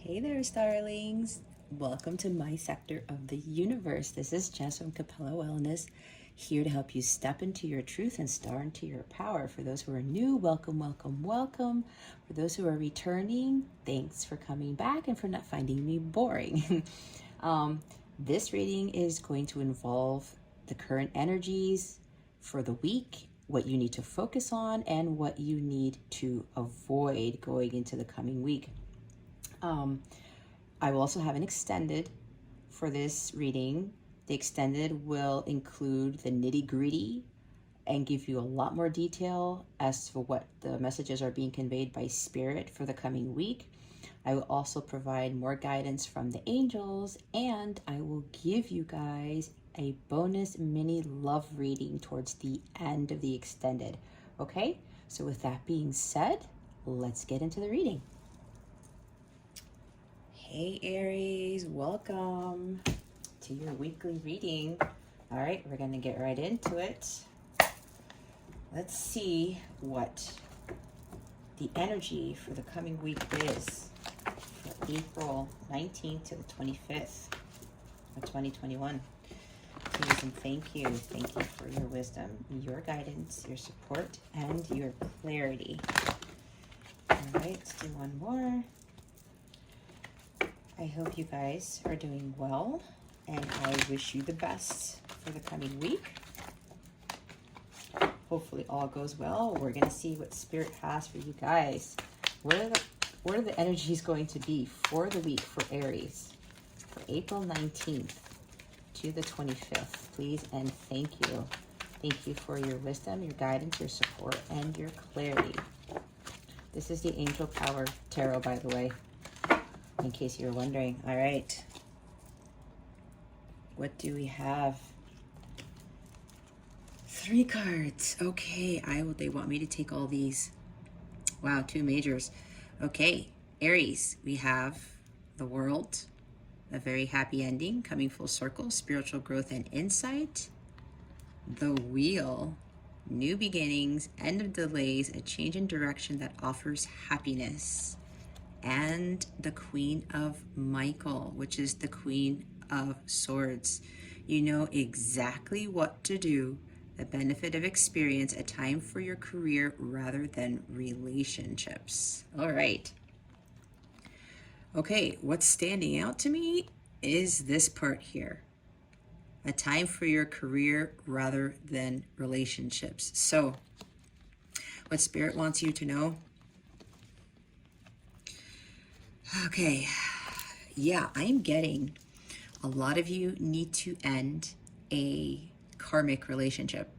Hey there, starlings. Welcome to my sector of the universe. This is Jess from Capella Wellness, here to help you step into your truth and star into your power. For those who are new, welcome, welcome, welcome. For those who are returning, thanks for coming back and for not finding me boring. This reading is going to involve the current energies for the week, what you need to focus on, and what you need to avoid going into the coming week. I will also have an extended for this reading. The extended will include the nitty-gritty and give you a lot more detail as to what the messages are being conveyed by spirit for the coming week. I will also provide more guidance from the angels, and I will give you guys a bonus mini love reading towards the end of the extended. Okay, so with that being said, let's get into the reading. Hey Aries, welcome to your weekly reading. All right, we're gonna get right into it. Let's see what the energy for the coming week is for April 19th to the 25th of 2021. Please and thank you. Thank you for your wisdom, your guidance, your support, and your clarity. All right, let's do one more. I hope you guys are doing well, and I wish you the best for the coming week. Hopefully all goes well. We're going to see what Spirit has for you guys. What are the energies going to be for the week for Aries for April 19th to the 25th? Please and thank you. Thank you for your wisdom, your guidance, your support, and your clarity. This is the Angel Power Tarot, by the way, in case you were wondering. All right. What do we have? 3 cards. Okay, they want me to take all these. Wow, 2 majors. Okay, Aries, we have the World, a very happy ending, coming full circle, spiritual growth and insight. The Wheel, new beginnings, end of delays, a change in direction that offers happiness. And the Queen of Michael, which is the Queen of Swords. You know exactly what to do. The benefit of experience, a time for your career rather than relationships. All right. Okay, what's standing out to me is this part here. A time for your career rather than relationships. So, what Spirit wants you to know. Okay, yeah, I'm getting a lot of you need to end a karmic relationship.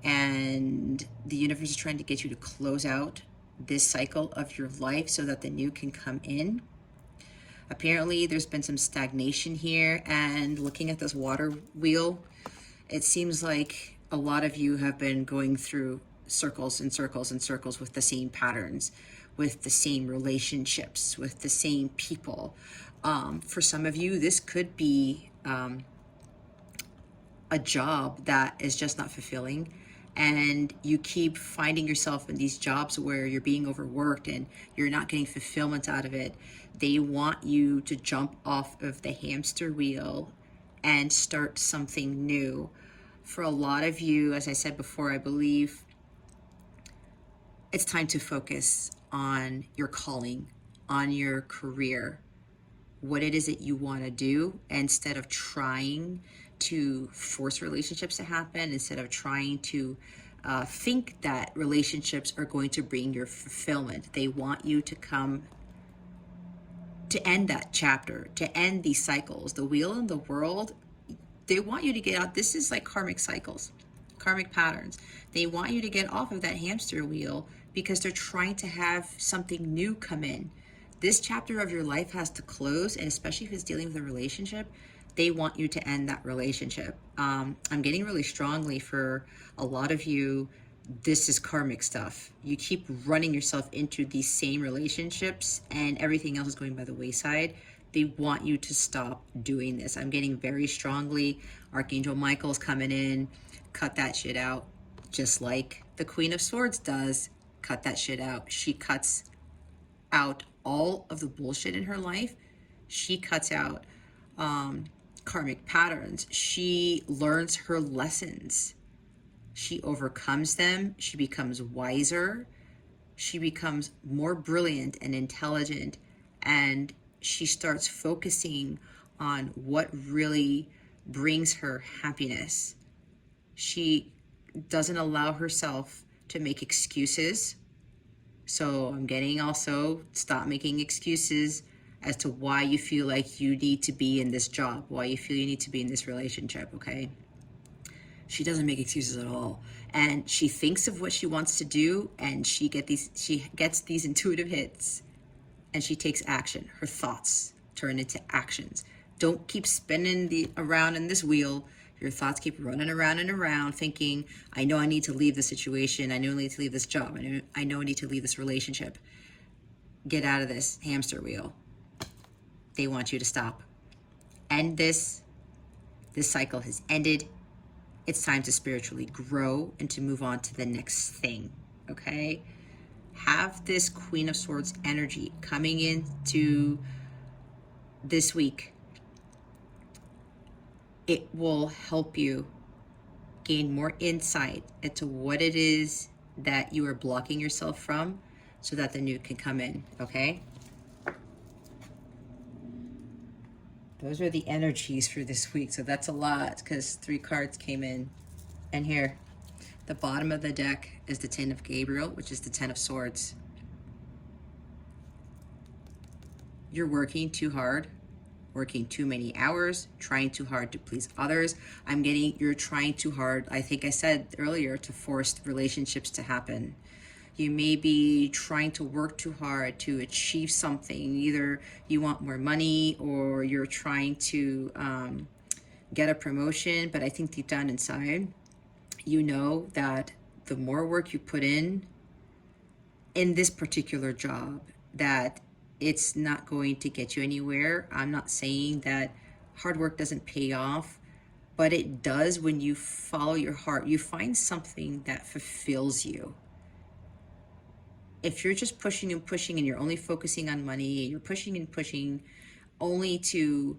And the universe is trying to get you to close out this cycle of your life so that the new can come in. Apparently, there's been some stagnation here, and looking at this water wheel, it seems like a lot of you have been going through circles and circles and circles with the same patterns, with the same relationships, with the same people. For some of you, this could be a job that is just not fulfilling, and you keep finding yourself in these jobs where you're being overworked and you're not getting fulfillment out of it. They want you to jump off of the hamster wheel and start something new. For a lot of you, as I said before, I believe it's time to focus on your calling, on your career, what it is that you want to do, instead of trying to force relationships to happen, instead of trying to think that relationships are going to bring your fulfillment. They want you to come to end that chapter, to end these cycles. The wheel and the world, they want you to get out. This is like karmic cycles, karmic patterns. They want you to get off of that hamster wheel because they're trying to have something new come in. This chapter of your life has to close, and especially if it's dealing with a relationship, they want you to end that relationship. I'm getting really strongly for a lot of you, this is karmic stuff. You keep running yourself into these same relationships and everything else is going by the wayside. They want you to stop doing this. I'm getting very strongly, Archangel Michael's coming in, cut that shit out, just like the Queen of Swords does. Cut that shit out. She cuts out all of the bullshit in her life. She cuts out karmic patterns. She learns her lessons. She overcomes them. She becomes wiser. She becomes more brilliant and intelligent. And she starts focusing on what really brings her happiness. She doesn't allow herself to make excuses. So I'm getting also, stop making excuses as to why you feel like you need to be in this job, why you feel you need to be in this relationship, okay? She doesn't make excuses at all. And she thinks of what she wants to do, and she gets these intuitive hits, and she takes action. Her thoughts turn into actions. Don't keep spinning around in this wheel. Your thoughts keep running around and around thinking, I know I need to leave the situation. I know I need to leave this job. I know I need to leave this relationship. Get out of this hamster wheel. They want you to stop. End this. This cycle has ended. It's time to spiritually grow and to move on to the next thing, okay? Have this Queen of Swords energy coming into this week. It will help you gain more insight into what it is that you are blocking yourself from so that the new can come in, okay? Those are the energies for this week. So that's a lot because 3 cards came in. And here, the bottom of the deck is the 10 of Gabriel, which is the 10 of Swords. You're working too hard, working too many hours, trying too hard to please others. I'm getting, you're trying too hard, I think I said earlier, to force relationships to happen. You may be trying to work too hard to achieve something. Either you want more money or you're trying to get a promotion. But I think deep down inside, you know that the more work you put in this particular job, that it's not going to get you anywhere. I'm not saying that hard work doesn't pay off, but it does when you follow your heart. You find something that fulfills you. If you're just pushing and pushing and you're only focusing on money, you're pushing and pushing only to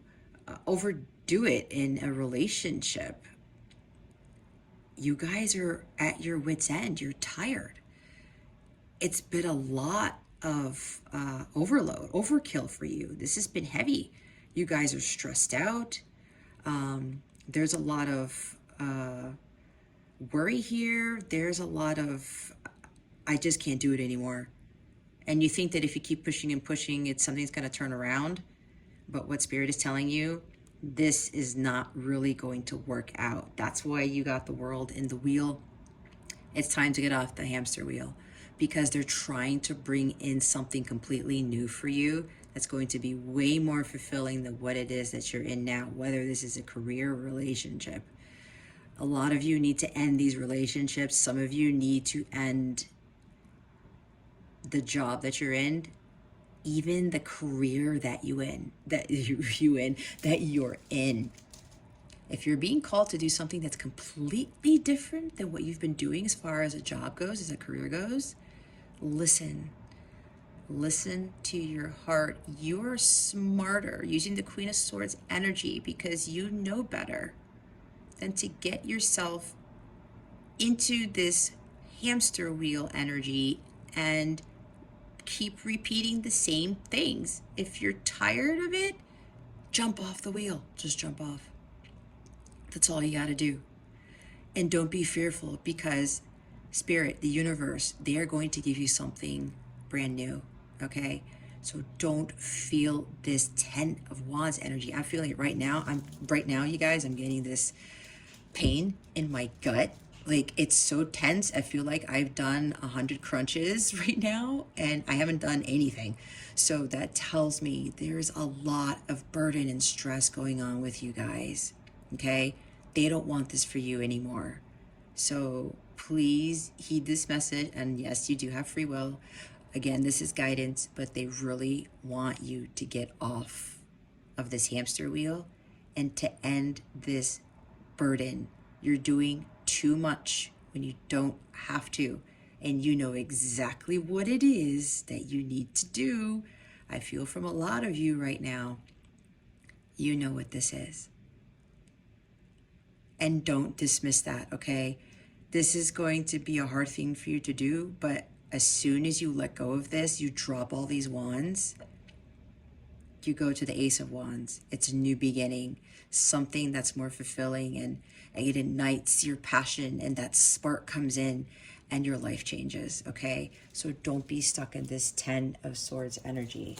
overdo it in a relationship, you guys are at your wit's end. You're tired. It's been a lot of overload, overkill for you. This has been heavy. You guys are stressed out. There's a lot of worry here. There's a lot of, I just can't do it anymore. And you think that if you keep pushing and pushing, something's going to turn around. But what Spirit is telling you, this is not really going to work out. That's why you got the World in the wheel. It's time to get off the hamster wheel, because they're trying to bring in something completely new for you that's going to be way more fulfilling than what it is that you're in now, whether this is a career or relationship. A lot of you need to end these relationships. Some of you need to end the job that you're in, even the career that you're in. If you're being called to do something that's completely different than what you've been doing as far as a job goes, as a career goes, listen to your heart. You're smarter using the Queen of Swords energy because you know better than to get yourself into this hamster wheel energy and keep repeating the same things. If you're tired of it, jump off the wheel. Just jump off. That's all you got to do. And don't be fearful, because Spirit, the universe, they are going to give you something brand new, okay? So don't feel this 10 of Wands energy. I'm feeling it right now. You guys, I'm getting this pain in my gut. Like, it's so tense. I feel like I've done 100 crunches right now and I haven't done anything. So that tells me there's a lot of burden and stress going on with you guys, okay? They don't want this for you anymore. So please heed this message. And yes, you do have free will. Again, this is guidance, but they really want you to get off of this hamster wheel and to end this burden. You're doing too much when you don't have to, and you know exactly what it is that you need to do. I feel from a lot of you right now, you know what this is. And don't dismiss that, okay? This is going to be a hard thing for you to do, but as soon as you let go of this, you drop all these wands, you go to the Ace of Wands. It's a new beginning, something that's more fulfilling, and it ignites your passion, and that spark comes in and your life changes, okay? So don't be stuck in this 10 of Swords energy.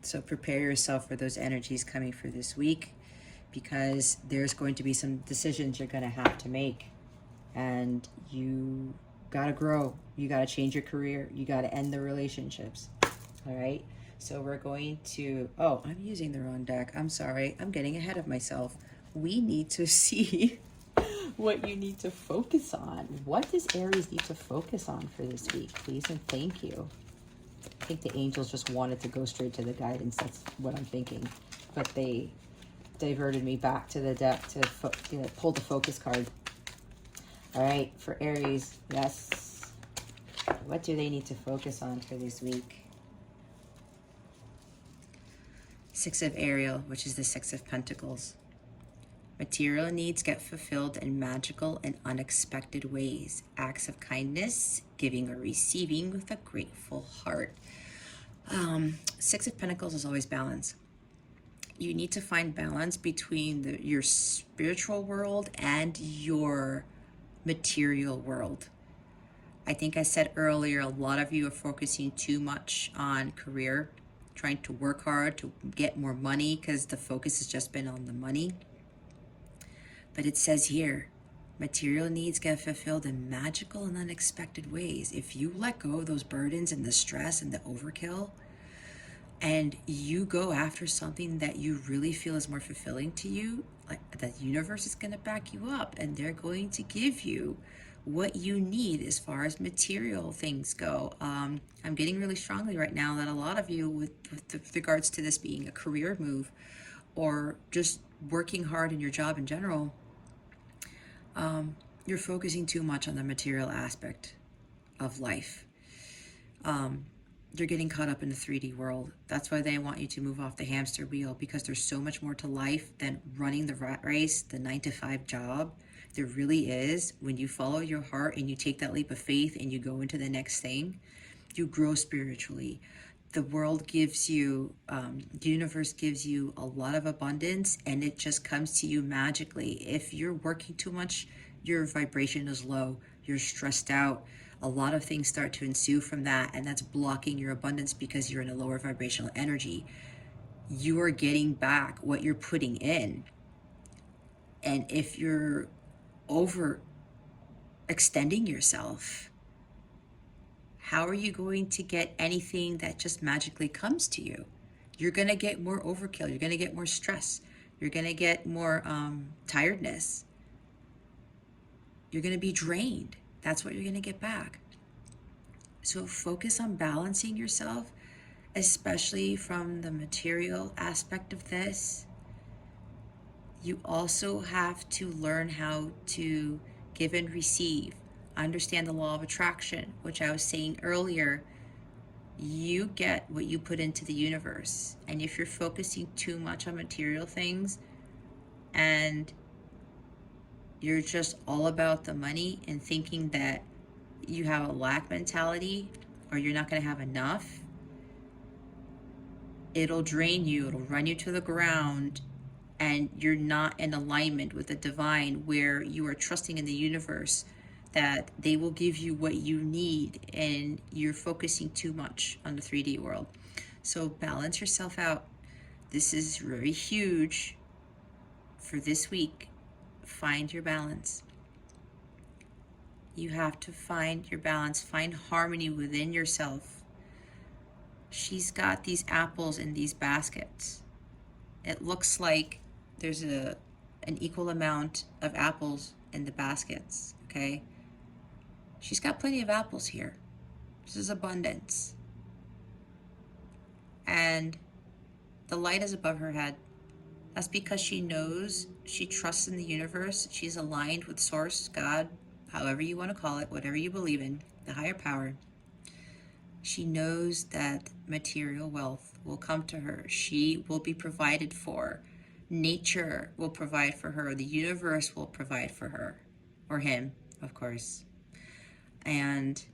So prepare yourself for those energies coming for this week, because there's going to be some decisions you're going to have to make, and you got to grow. You got to change your career. You got to end the relationships. All right. So we're going to, oh, I'm using the wrong deck. I'm sorry. I'm getting ahead of myself. We need to see what you need to focus on. What does Aries need to focus on for this week, please? And thank you. I think the angels just wanted to go straight to the guidance. That's what I'm thinking. But they diverted me back to the deck to pull the focus card. All right, for Aries, yes. What do they need to focus on for this week? Six of Ariel, which is the Six of Pentacles. Material needs get fulfilled in magical and unexpected ways. Acts of kindness, giving or receiving with a grateful heart. Six of Pentacles is always balance. You need to find balance between your spiritual world and your material world. I think I said earlier, a lot of you are focusing too much on career, trying to work hard to get more money because the focus has just been on the money. But it says here, material needs get fulfilled in magical and unexpected ways. If you let go of those burdens and the stress and the overkill, and you go after something that you really feel is more fulfilling to you, like the universe is going to back you up, and they're going to give you what you need as far as material things go. I'm getting really strongly right now that a lot of you, with regards to this being a career move or just working hard in your job in general, you're focusing too much on the material aspect of life. You're getting caught up in the 3D world. That's why they want you to move off the hamster wheel, because there's so much more to life than running the rat race, the 9-to-5 job. There really is. When you follow your heart and you take that leap of faith and you go into the next thing, you grow spiritually. The world gives you, the universe gives you a lot of abundance, and it just comes to you magically. If you're working too much, your vibration is low, you're stressed out, a lot of things start to ensue from that, and that's blocking your abundance because you're in a lower vibrational energy. You are getting back what you're putting in. And if you're over extending yourself, how are you going to get anything that just magically comes to you? You're going to get more overkill. You're going to get more stress. You're going to get more tiredness. You're going to be drained. That's what you're going to get back. So focus on balancing yourself, especially from the material aspect of this. You also have to learn how to give and receive. Understand the law of attraction, which I was saying earlier. You get what you put into the universe. And if you're focusing too much on material things and you're just all about the money and thinking that you have a lack mentality or you're not going to have enough, it'll drain you, it'll run you to the ground, and you're not in alignment with the divine, where you are trusting in the universe that they will give you what you need, and you're focusing too much on the 3D world. So balance yourself out. This is very huge for this week. Find your balance. You have to find your balance, find harmony within yourself. She's got these apples in these baskets. It looks like there's an equal amount of apples in the baskets, okay? She's got plenty of apples here. This is abundance. And the light is above her head. That's because she knows, she trusts in the universe. She's aligned with Source, God, however you want to call it, whatever you believe in, the higher power. She knows that material wealth will come to her. She will be provided for. Nature will provide for her. The universe will provide for her, or him, of course. And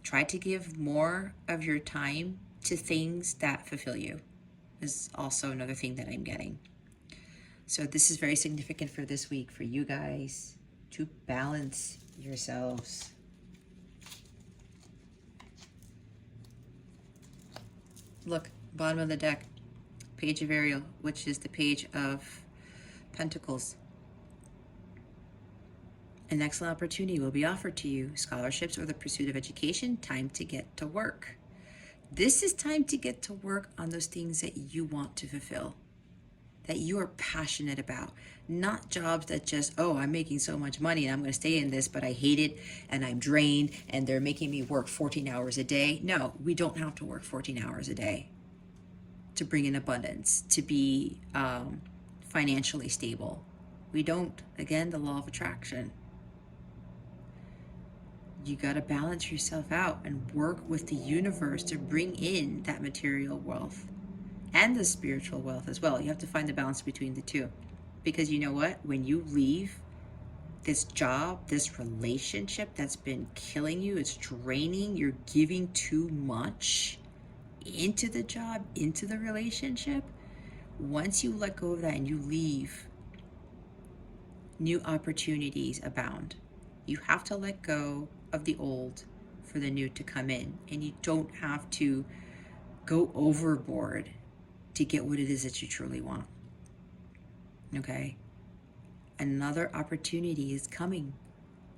try to give more of your time to things that fulfill you, is also another thing that I'm getting. So this is very significant for this week for you guys to balance yourselves. Look, bottom of the deck, Page of Ariel, which is the Page of Pentacles. An excellent opportunity will be offered to you. Scholarships or the pursuit of education. Time to get to work. This is time to get to work on those things that you want to fulfill, that you are passionate about. Not jobs that just, oh, I'm making so much money and I'm going to stay in this, but I hate it and I'm drained and they're making me work 14 hours a day. No, we don't have to work 14 hours a day to bring in abundance, to be financially stable. We don't. Again, the law of attraction. You got to balance yourself out and work with the universe to bring in that material wealth and the spiritual wealth as well. You have to find the balance between the two. Because you know what? When you leave this job, this relationship that's been killing you, it's draining, you're giving too much into the job, into the relationship, once you let go of that and you leave, new opportunities abound. You have to let go of the old for the new to come in, and you don't have to go overboard to get what it is that you truly want. Okay? Another opportunity is coming.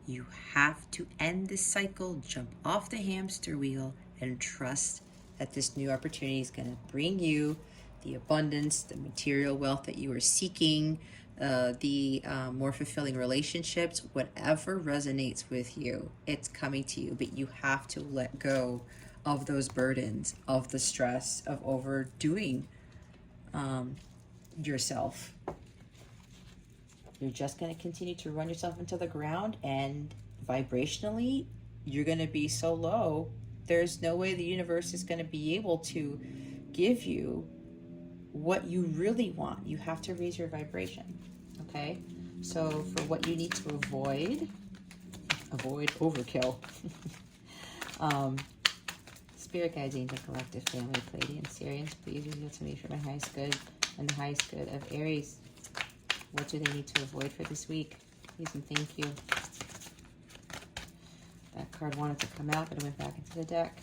You have to end this cycle, jump off the hamster wheel, and trust that this new opportunity is going to bring you the abundance, the material wealth that you are seeking, the more fulfilling relationships, whatever resonates with you, it's coming to you. But you have to let go of those burdens, of the stress, of overdoing yourself. You're just going to continue to run yourself into the ground, and vibrationally, you're going to be so low, there's no way the universe is going to be able to give you what you really want. You have to raise your vibration, okay? So for what you need to avoid overkill. Spirit guides, angel collective, family, Pleiadians, Syrians, please reveal to me for my highest good and the highest good of Aries. What do they need to avoid for this week? Please and thank you. That card wanted to come out, but it went back into the deck.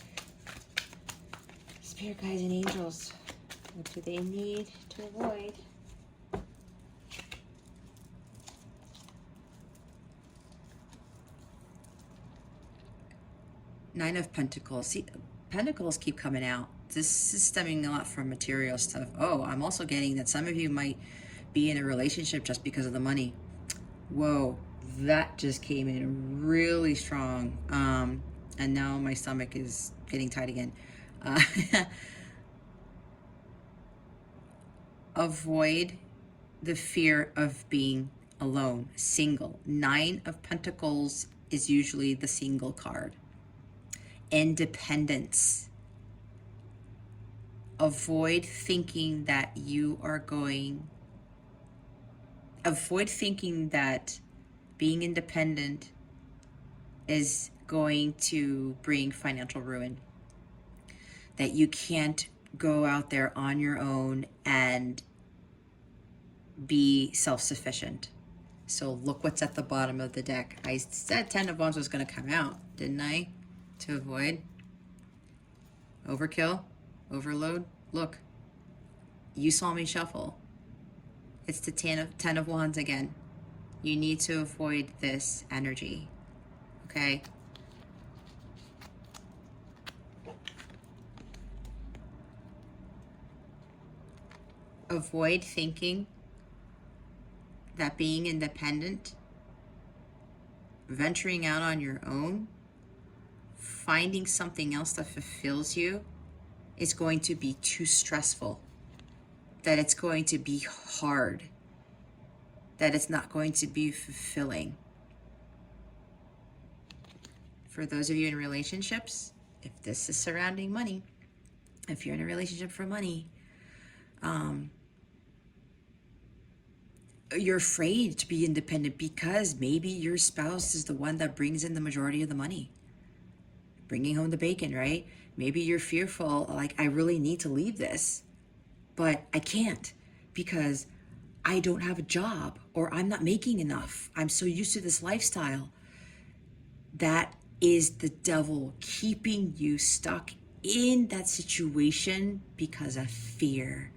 Spirit guides and angels, what do they need to avoid? Nine of Pentacles. See, Pentacles keep coming out. This is stemming a lot from material stuff. Oh, I'm also getting that some of you might be in a relationship just because of the money. Whoa, that just came in really strong. And now my stomach is getting tight again. Avoid the fear of being alone, single. Nine of Pentacles is usually the single card. Independence. Avoid thinking that being independent is going to bring financial ruin. That you can't go out there on your own and be self-sufficient. So look what's at the bottom of the deck. I said 10 of Wands was going to come out, didn't I? To avoid overkill, overload. Look, you saw me shuffle. It's the 10 of Wands again. You need to avoid this energy, okay? Avoid thinking that being independent, venturing out on your own, finding something else that fulfills you is going to be too stressful, that it's going to be hard, that it's not going to be fulfilling. For those of you in relationships, if this is surrounding money, if you're in a relationship for money, you're afraid to be independent because maybe your spouse is the one that brings in the majority of the money, bringing home the bacon, right? Maybe you're fearful, like, I really need to leave this, but I can't because I don't have a job or I'm not making enough. I'm so used to this lifestyle. That is the devil keeping you stuck in that situation because of fear.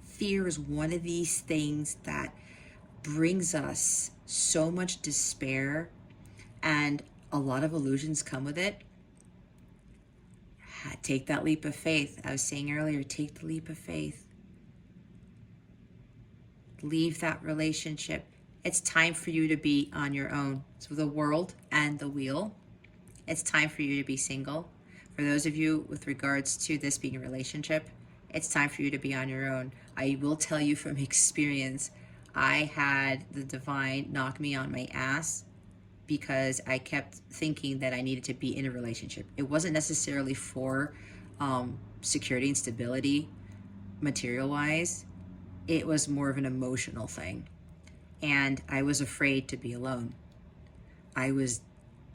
Fear is one of these things that brings us so much despair, and a lot of illusions come with it. Take that leap of faith. I was saying earlier, take the leap of faith. Leave that relationship. It's time for you to be on your own. So the world and the wheel. It's time for you to be single. For those of you with regards to this being a relationship, it's time for you to be on your own. I will tell you from experience, I had the divine knock me on my ass because I kept thinking that I needed to be in a relationship. It wasn't necessarily for security and stability, material-wise. It was more of an emotional thing. And I was afraid to be alone. I was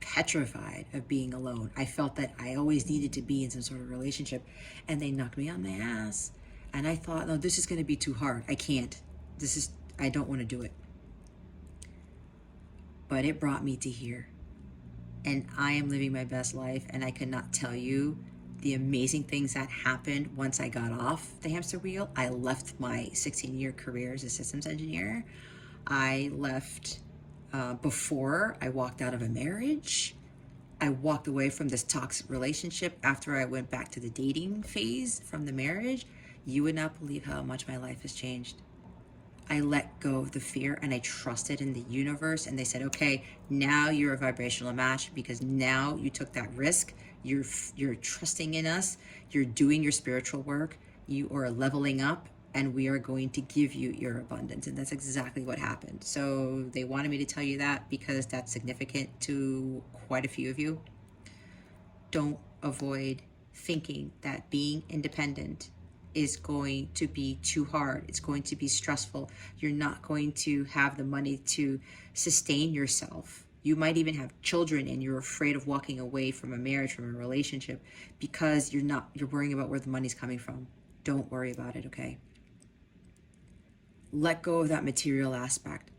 petrified of being alone. I felt that I always needed to be in some sort of relationship, and they knocked me on my ass. And I thought, no, this is going to be too hard. I can't. I don't want to do it. But it brought me to here. And I am living my best life, and I cannot tell you the amazing things that happened once I got off the hamster wheel. I left my 16-year career as a systems engineer. I left before I walked out of a marriage. I walked away from this toxic relationship after I went back to the dating phase from the marriage. You would not believe how much my life has changed. I let go of the fear and I trusted in the universe, and they said, okay, now you're a vibrational match because now you took that risk. You're trusting in us. You're doing your spiritual work. You are leveling up, and we are going to give you your abundance. And that's exactly what happened. So they wanted me to tell you that because that's significant to quite a few of you. Don't avoid thinking that being independent is going to be too hard. It's going to be stressful. You're not going to have the money to sustain yourself. You might even have children and you're afraid of walking away from a marriage, from a relationship, because you're worrying about where the money's coming from. Don't worry about it, okay? Let go of that material aspect.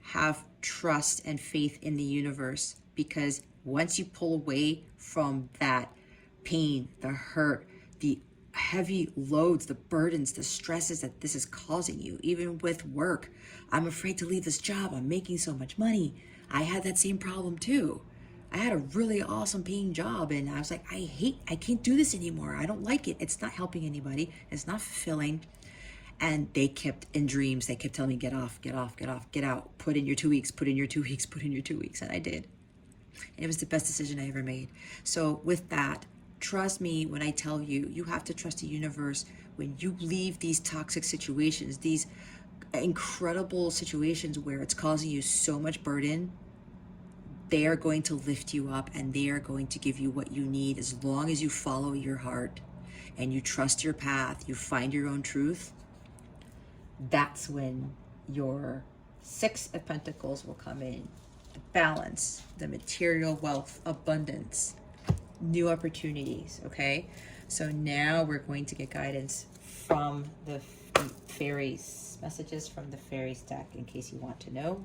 Have trust and faith in the universe, because once you pull away from that pain, the hurt, the heavy loads, the burdens, the stresses that this is causing you, even with work. I'm afraid to leave this job. I'm making so much money. I had that same problem too. I had a really awesome paying job and I was like, I can't do this anymore. I don't like it. It's not helping anybody. It's not fulfilling. And they kept in dreams. They kept telling me, get off, get off, get off, get out, put in your 2 weeks, put in your 2 weeks, put in your 2 weeks. And I did. And it was the best decision I ever made. So with that, trust me when I tell you, you have to trust the universe. When you leave these toxic situations, these incredible situations where it's causing you so much burden, they are going to lift you up and they are going to give you what you need as long as you follow your heart and you trust your path, you find your own truth. That's when your 6 of Pentacles will come in. The balance, the material wealth, abundance, new opportunities, okay? So now we're going to get guidance from the fairies, messages from the fairies deck in case you want to know.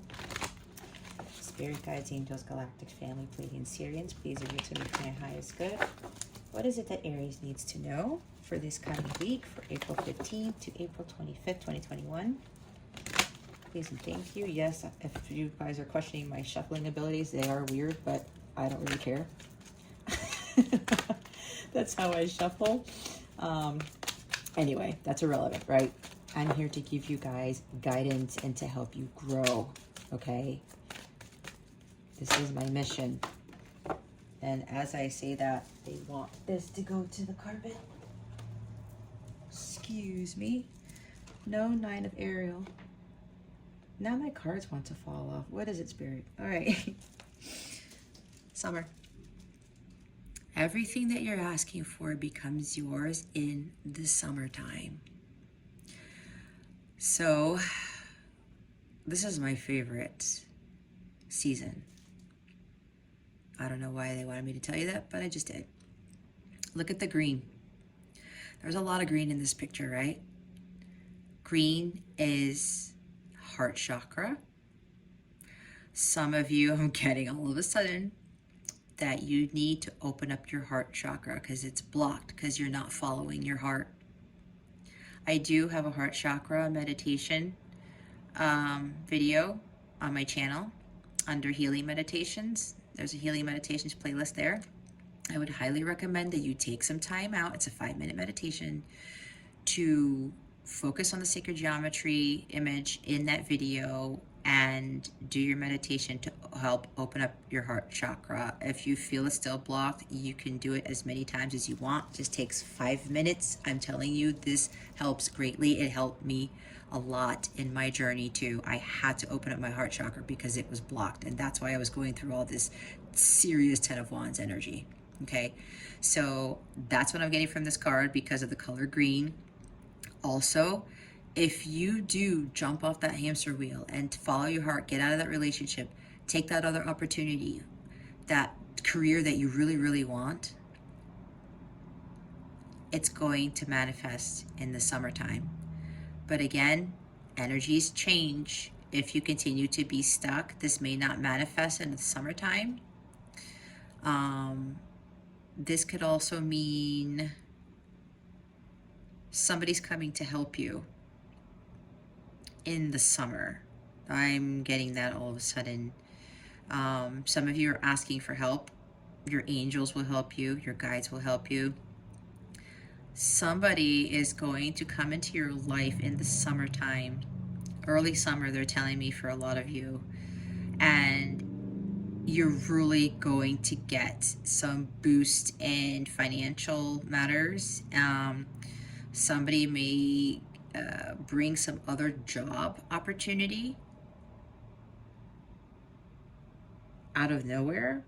Spirit guides, angels, galactic family, Pleiadian, Sirians, please reveal to me for my highest good. What is it that Aries needs to know for this coming week, for April 15th to April 25th, 2021? Please and thank you. Yes, if you guys are questioning my shuffling abilities, they are weird, but I don't really care. That's how I shuffle. Anyway, that's irrelevant, right? I'm here to give you guys guidance and to help you grow, okay? This is my mission. And as I say that, they want this to go to the carpet. Excuse me. No 9 of Ariel. Now my cards want to fall off. What is it, Spirit? All right. Summer. Everything that you're asking for becomes yours in the summertime. So, this is my favorite season. I don't know why they wanted me to tell you that, but I just did. Look at the green. There's a lot of green in this picture, right? Green is heart chakra. Some of you, I'm getting all of a sudden that you need to open up your heart chakra because it's blocked because you're not following your heart. I do have a heart chakra meditation video on my channel under healing meditations. There's a healing meditations playlist there. I would highly recommend that you take some time out. It's a 5-minute meditation to focus on the sacred geometry image in that video and do your meditation to help open up your heart chakra. If you feel it's still blocked, you can do it as many times as you want. It just takes 5 minutes. I'm telling you, this helps greatly. It helped me a lot in my journey too. I had to open up my heart chakra because it was blocked, and that's why I was going through all this serious 10 of Wands energy. Okay, so that's what I'm getting from this card because of the color green. Also, if you do jump off that hamster wheel and follow your heart, get out of that relationship, take that other opportunity, that career that you really, really want, it's going to manifest in the summertime. But again, energies change. If you continue to be stuck, this may not manifest in the summertime. This could also mean somebody's coming to help you in the summer. I'm getting that all of a sudden. Some of you are asking for help. Your angels will help you. Your guides will help you. Somebody is going to come into your life in the summertime. Early summer, they're telling me for a lot of you. And you're really going to get some boost in financial matters. Somebody may bring some other job opportunity out of nowhere,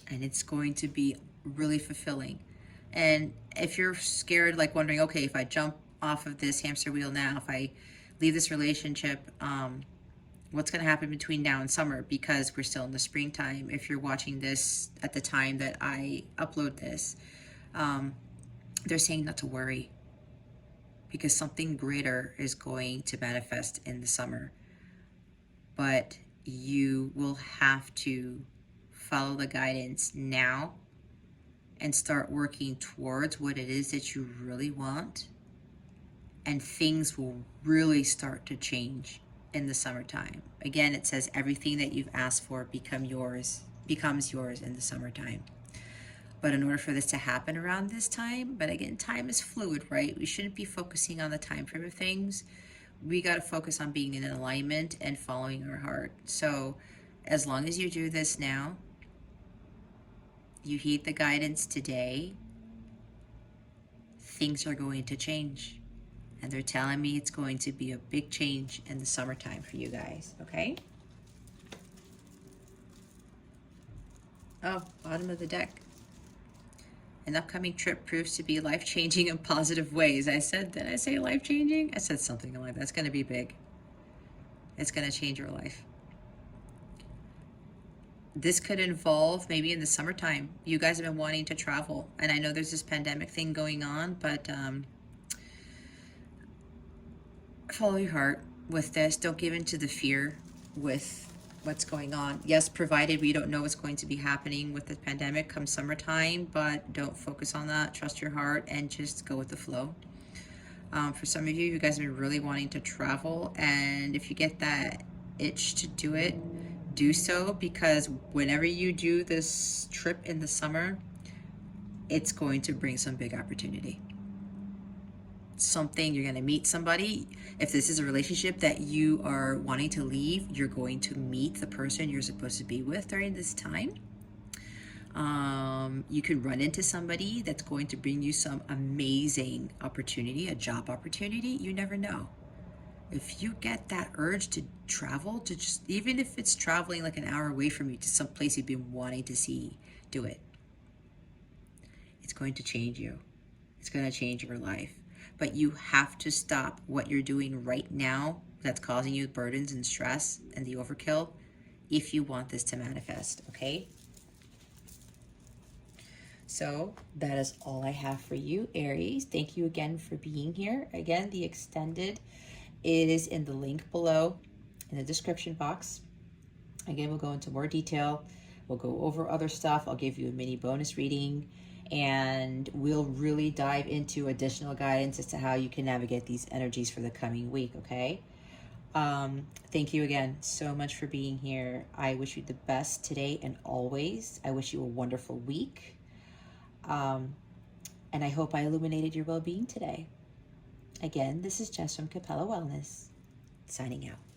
and it's going to be really fulfilling. And if you're scared, like wondering, okay, if I jump off of this hamster wheel now, if I leave this relationship, what's going to happen between now and summer, because we're still in the springtime. If you're watching this at the time that I upload this, they're saying not to worry because something greater is going to manifest in the summer. But you will have to follow the guidance now and start working towards what it is that you really want, and things will really start to change in the summertime. Again, it says everything that you've asked for becomes yours in the summertime. But in order for this to happen around this time, but again, time is fluid, right? We shouldn't be focusing on the time frame of things. We got to focus on being in alignment and following our heart. So as long as you do this now, you heed the guidance today, things are going to change. And they're telling me it's going to be a big change in the summertime for you guys, okay? Oh, bottom of the deck. An upcoming trip proves to be life-changing in positive ways. Did I say life-changing? I said something like that's going to be big. It's going to change your life. This could involve maybe in the summertime. You guys have been wanting to travel. And I know there's this pandemic thing going on, but follow your heart with this. Don't give in to the fear with what's going on. Yes, provided we don't know what's going to be happening with the pandemic come summertime, but don't focus on that. Trust your heart and just go with the flow. For some of you, you guys have been really wanting to travel, and if you get that itch to do it, do so, because whenever you do this trip in the summer, it's going to bring some big opportunity. Something, you're going to meet somebody. If this is a relationship that you are wanting to leave, you're going to meet the person you're supposed to be with during this time. You can run into somebody that's going to bring you some amazing opportunity, a job opportunity. You never know. If you get that urge to travel, to just, even if it's traveling like an hour away from you to some place you've been wanting to see, do it. it's going to change you. It's going to change your life. But you have to stop what you're doing right now that's causing you burdens and stress and the overkill if you want this to manifest, okay? So that is all I have for you, Aries. Thank you again for being here. Again, the extended, it is in the link below in the description box. Again, we'll go into more detail. We'll go over other stuff. I'll give you a mini bonus reading, and we'll really dive into additional guidance as to how you can navigate these energies for the coming week, okay? Thank you again so much for being here. I wish you the best today and always. I wish you a wonderful week. And I hope I illuminated your well-being today. Again, this is Jess from Capella Wellness, signing out.